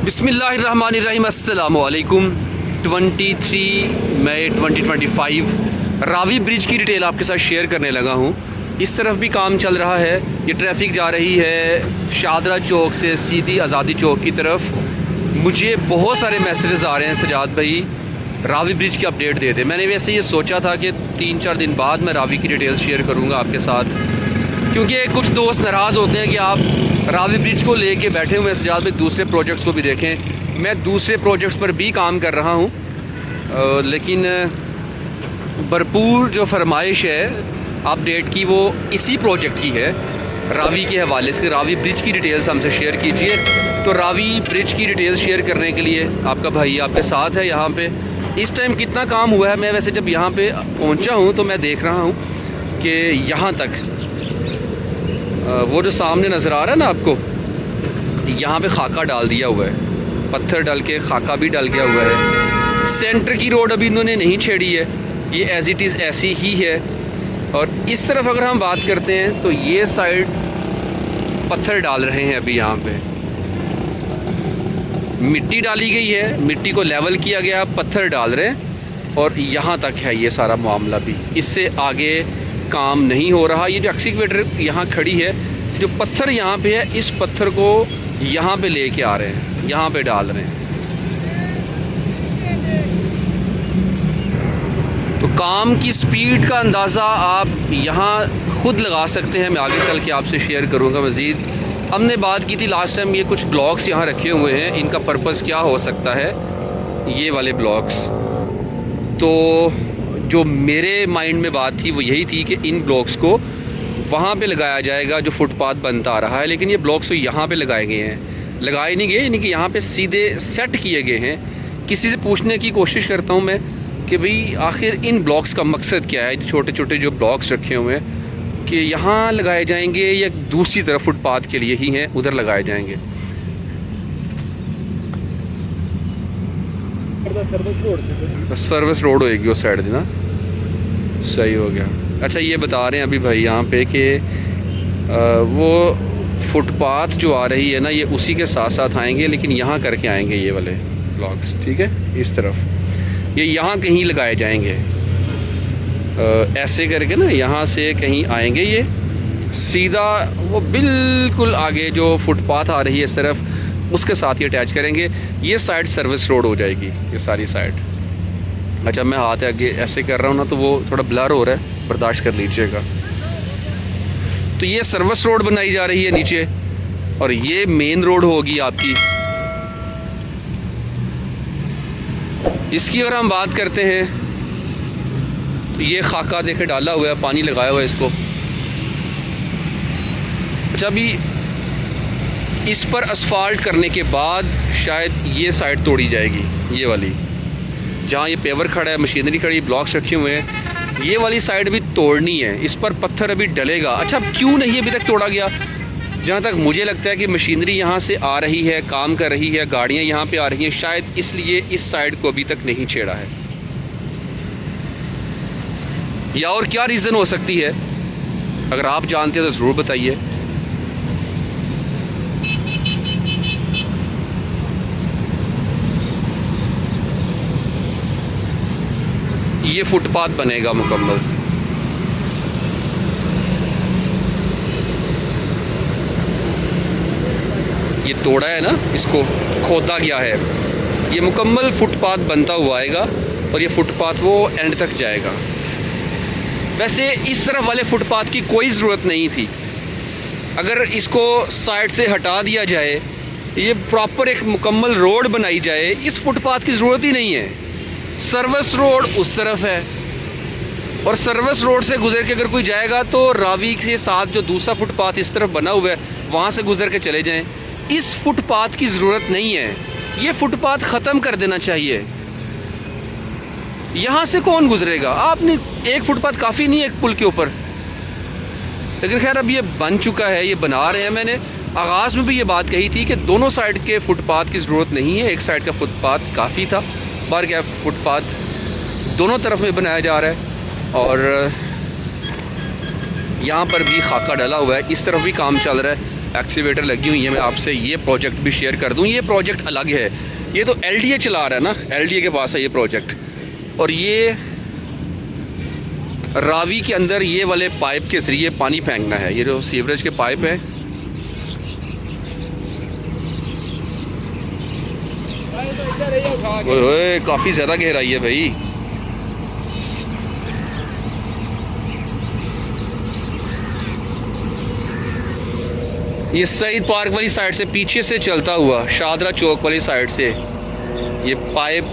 बिस्मिल्लाहिर्रहमानिर्रहीम। अस्सलामु अलैकुम। 23 मई 2025 रावी ब्रिज की डिटेल आपके साथ शेयर करने लगा हूँ। इस तरफ भी काम चल रहा है। ये ट्रैफिक जा रही है शादरा चौक से सीधी आज़ादी चौक की तरफ। मुझे बहुत सारे मैसेजेस आ रहे हैं, सजाद भाई रावी ब्रिज की अपडेट दे दे। मैंने वैसे ये सोचा था कि 3-4 दिन बाद मैं रावी की डिटेल्स शेयर करूँगा आपके साथ, क्योंकि कुछ दोस्त नाराज़ होते हैं कि आप रावी ब्रिज को लेके बैठे हुए हैं। सजाद भाई दूसरे प्रोजेक्ट्स को भी देखें। मैं दूसरे प्रोजेक्ट्स पर भी काम कर रहा हूँ, लेकिन भरपूर जो फरमाइश है अपडेट की वो इसी प्रोजेक्ट की है, रावी के हवाले से। रावी ब्रिज की डिटेल्स हमसे शेयर कीजिए। तो रावी ब्रिज की डिटेल्स शेयर करने के लिए आपका भाई आपके साथ है। यहाँ पे इस टाइम कितना काम हुआ है, मैं वैसे जब यहाँ पे पहुँचा हूँ तो मैं देख रहा हूँ कि यहाँ तक वो जो सामने नज़र आ रहा है ना आपको, यहाँ पे खाका डाल दिया हुआ है, पत्थर डाल के खाका भी डाल गया हुआ है। सेंटर की रोड अभी इन्होंने नहीं छेड़ी है, ये एज़ इट इज़ ऐसी ही है। और इस तरफ अगर हम बात करते हैं तो ये साइड पत्थर डाल रहे हैं। अभी यहाँ पे मिट्टी डाली गई है, मिट्टी को लेवल किया गया, पत्थर डाल रहे हैं और यहाँ तक है ये सारा मामला। भी इससे आगे काम नहीं हो रहा। ये जो एक्सकेवेटर यहाँ खड़ी है, जो पत्थर यहाँ पे है, इस पत्थर को यहाँ पे लेके आ रहे हैं, यहाँ पे डाल रहे हैं। तो काम की स्पीड का अंदाज़ा आप यहाँ ख़ुद लगा सकते हैं। मैं आगे चल के आपसे शेयर करूँगा मज़ीद। हमने बात की थी लास्ट टाइम, ये कुछ ब्लॉक्स यहाँ रखे हुए हैं, इनका पर्पज़ क्या हो सकता है। ये वाले ब्लॉक्स, तो जो मेरे माइंड में बात थी वो यही थी कि इन ब्लॉक्स को वहाँ पे लगाया जाएगा जो फुटपाथ बनता आ रहा है, लेकिन ये ब्लॉक्स तो यहाँ पे लगाए गए हैं, लगाए नहीं गए, यानी कि यहाँ पे सीधे सेट किए गए हैं। किसी से पूछने की कोशिश करता हूँ मैं कि भाई आखिर इन ब्लॉक्स का मकसद क्या है। छोटे छोटे जो ब्लॉक्स रखे हुए हैं कि यहाँ लगाए जाएंगे या दूसरी तरफ फुटपाथ के लिए ही हैं, उधर लगाए जाएंगे। सर्विस रोड होएगी उस साइड ना, सही हो गया। अच्छा ये बता रहे हैं अभी भाई यहाँ पे कि वो फुटपाथ जो आ रही है ना, ये उसी के साथ साथ आएंगे, लेकिन यहाँ करके आएंगे ये वाले ब्लॉक्स, ठीक है। इस तरफ ये यहाँ कहीं लगाए जाएंगे, ऐसे करके ना, यहाँ से कहीं आएंगे ये सीधा, वो बिल्कुल आगे जो फुटपाथ आ रही है इस तरफ, उसके साथ ही अटैच करेंगे। ये साइड सर्विस रोड हो जाएगी, ये सारी साइड। अच्छा मैं हाथ आगे ऐसे कर रहा हूँ ना तो वो थोड़ा ब्लर हो रहा है, बर्दाश्त कर लीजिएगा। तो ये सर्विस रोड बनाई जा रही है नीचे, और ये मेन रोड होगी आपकी। इसकी अगर हम बात करते हैं तो ये खाका देखे डाला हुआ है, पानी लगाया हुआ है इसको। अच्छा अभी इस पर असफाल्ट करने के बाद शायद ये साइड तोड़ी जाएगी, ये वाली जहाँ ये पेवर खड़ा है, मशीनरी खड़ी, ब्लॉक्स रखे हुए हैं, ये वाली साइड भी तोड़नी है। इस पर पत्थर अभी डलेगा। अच्छा क्यों नहीं अभी तक तोड़ा गया? जहाँ तक मुझे लगता है कि मशीनरी यहाँ से आ रही है, काम कर रही है, गाड़ियाँ यहाँ पे आ रही हैं, शायद इसलिए इस साइड को अभी तक नहीं छेड़ा है। या और क्या रीज़न हो सकती है? अगर आप जानते हैं तो ज़रूर बताइए। ये फुटपाथ बनेगा मुकम्मल। ये तोड़ा है ना, इसको खोदा गया है, ये मुकम्मल फुटपाथ बनता हुआ आएगा और ये फुटपाथ वो एंड तक जाएगा। वैसे इस तरफ वाले फुटपाथ की कोई ज़रूरत नहीं थी। अगर इसको साइड से हटा दिया जाए, ये प्रॉपर एक मुकम्मल रोड बनाई जाए, इस फुटपाथ की ज़रूरत ही नहीं है। सर्विस रोड उस तरफ है, और सर्विस रोड से गुजर के अगर कोई जाएगा तो रावी के साथ जो दूसरा फुटपाथ इस तरफ बना हुआ है, वहाँ से गुजर के चले जाएं। इस फुटपाथ की ज़रूरत नहीं है, ये फुटपाथ ख़त्म कर देना चाहिए। यहाँ से कौन गुजरेगा? आपने एक फुटपाथ काफ़ी नहीं है एक पुल के ऊपर, लेकिन खैर अब ये बन चुका है, ये बना रहे हैं। मैंने आगाज़ में भी ये बात कही थी कि दोनों साइड के फुटपाथ की ज़रूरत नहीं है, एक साइड का फुटपाथ काफ़ी था। बाहर क्या फुटपाथ दोनों तरफ में बनाया जा रहा है, और यहाँ पर भी खाका डला हुआ है, इस तरफ भी काम चल रहा है। एक्सीवेटर लगी हुई है। मैं आपसे ये प्रोजेक्ट भी शेयर कर दूँ। ये प्रोजेक्ट अलग है, ये तो LDA चला रहा है ना, LDA के पास है ये प्रोजेक्ट। और ये रावी के अंदर ये वाले पाइप के ज़रिए पानी फेंकना है। ये जो सीवरेज के पाइप है, ओए काफ़ी ज़्यादा गहराई है भाई। ये सईद पार्क वाली साइड से पीछे से चलता हुआ शादरा चौक वाली साइड से ये पाइप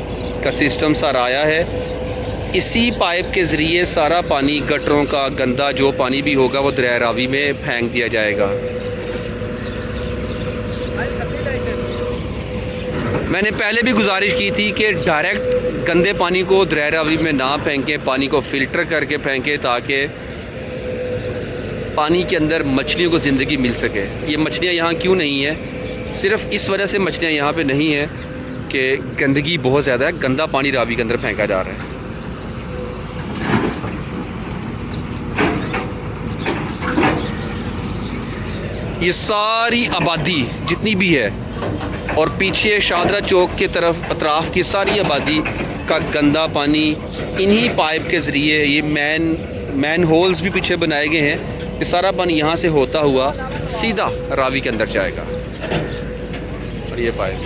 का सिस्टम सारा आया है। इसी पाइप के ज़रिए सारा पानी गटरों का गंदा जो पानी भी होगा वो दरिया रावी में फेंक दिया जाएगा। मैंने पहले भी गुजारिश की थी कि डायरेक्ट गंदे पानी को दरिया रावी में ना फेंकें, पानी को फ़िल्टर करके फेंकें ताकि पानी के अंदर मछलियों को ज़िंदगी मिल सके। ये मछलियाँ यहाँ क्यों नहीं है? सिर्फ़ इस वजह से मछलियाँ यहाँ पे नहीं है कि गंदगी बहुत ज़्यादा है, गंदा पानी रावी के अंदर फेंका जा रहा है। ये सारी आबादी जितनी भी है और पीछे शादरा चौक के तरफ अतराफ़ की सारी आबादी का गंदा पानी इन्हीं पाइप के ज़रिए, ये मैन होल्स भी पीछे बनाए गए हैं, ये सारा पानी यहाँ से होता हुआ सीधा रावी के अंदर जाएगा। और ये पाइप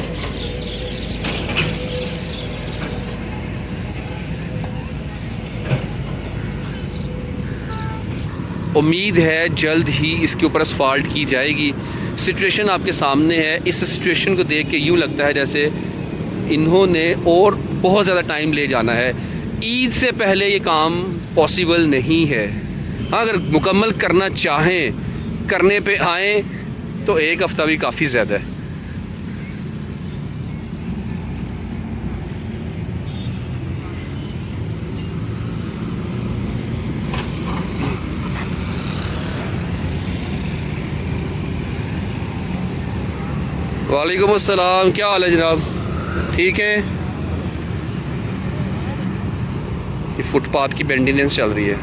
उम्मीद है जल्द ही इसके ऊपर असफाल्ट की जाएगी। सिचुएशन आपके सामने है। इस सिचुएशन को देख के यूँ लगता है जैसे इन्होंने और बहुत ज़्यादा टाइम ले जाना है। ईद से पहले ये काम पॉसिबल नहीं है। हाँ, अगर मुकम्मल करना चाहें, करने पे आएँ तो एक हफ़्ता भी काफ़ी ज़्यादा है। वालेकुम अस्सलाम, क्या हाल है जनाब? ठीक है। ये फुटपाथ की मेंटेनेंस चल रही है।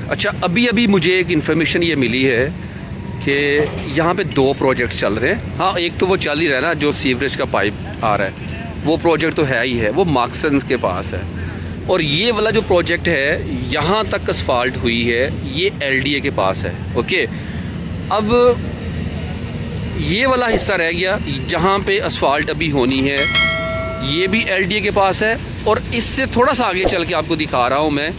अच्छा, अभी मुझे एक इन्फॉर्मेशन ये मिली है कि यहाँ पे 2 प्रोजेक्ट्स चल रहे हैं। हाँ, एक तो वो चल ही रहा है ना, जो सीवरेज का पाइप आ रहा है, वो प्रोजेक्ट तो है ही है, वो मार्क्सन्स के पास है। और ये वाला जो प्रोजेक्ट है, यहाँ तक असफाल्ट हुई है, ये LDA के पास है। ओके, अब ये वाला हिस्सा रह गया जहाँ पे असफाल्ट अभी होनी है, ये भी LDA के पास है। और इससे थोड़ा सा आगे चल के आपको दिखा रहा हूँ मैं,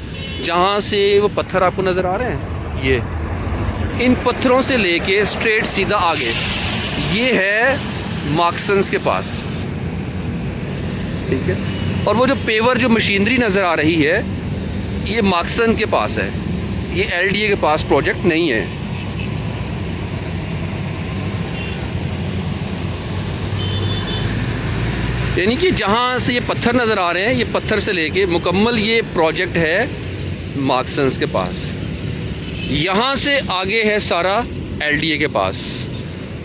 जहाँ से वो पत्थर आपको नज़र आ रहे हैं, ये इन पत्थरों से लेके स्ट्रेट सीधा आगे ये है मार्क्सन्स के पास। ठीक है, और वो जो पेवर जो मशीनरी नज़र आ रही है, ये मार्क्सन के पास है, ये LDA के पास प्रोजेक्ट नहीं है। यानी कि जहाँ से ये पत्थर नज़र आ रहे हैं, ये पत्थर से लेके मुकम्मल ये प्रोजेक्ट है मार्क्सन्स के पास। यहाँ से आगे है सारा LDA के पास।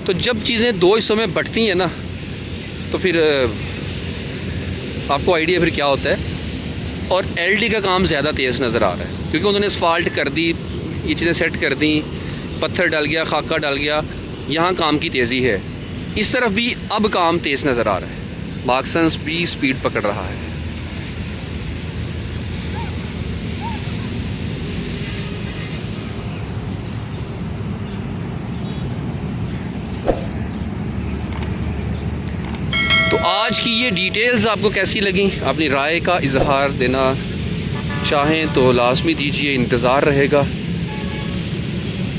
तो जब चीज़ें 2 हिस्सों में बंटती हैं ना, तो फिर आपको आइडिया फिर क्या होता है। और LDA का काम ज़्यादा तेज़ नज़र आ रहा है क्योंकि उन्होंने असफाल्ट कर दी, ये चीज़ें सेट कर दी, पत्थर डल गया, खाका डल गया, यहाँ काम की तेज़ी है। इस तरफ भी अब काम तेज़ नज़र आ रहा है, मार्क्सन्स भी स्पीड पकड़ रहा है। तो आज की ये डिटेल्स आपको कैसी लगी? अपनी राय का इजहार देना चाहें तो लाजमी दीजिए, इंतज़ार रहेगा।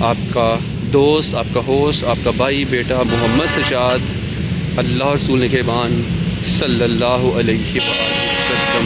आपका दोस्त, आपका होस्ट, आपका भाई बेटा मोहम्मद सजाद, अल्लाह रसूल के बान सल्लल्लाहु अलैहि वसल्लम।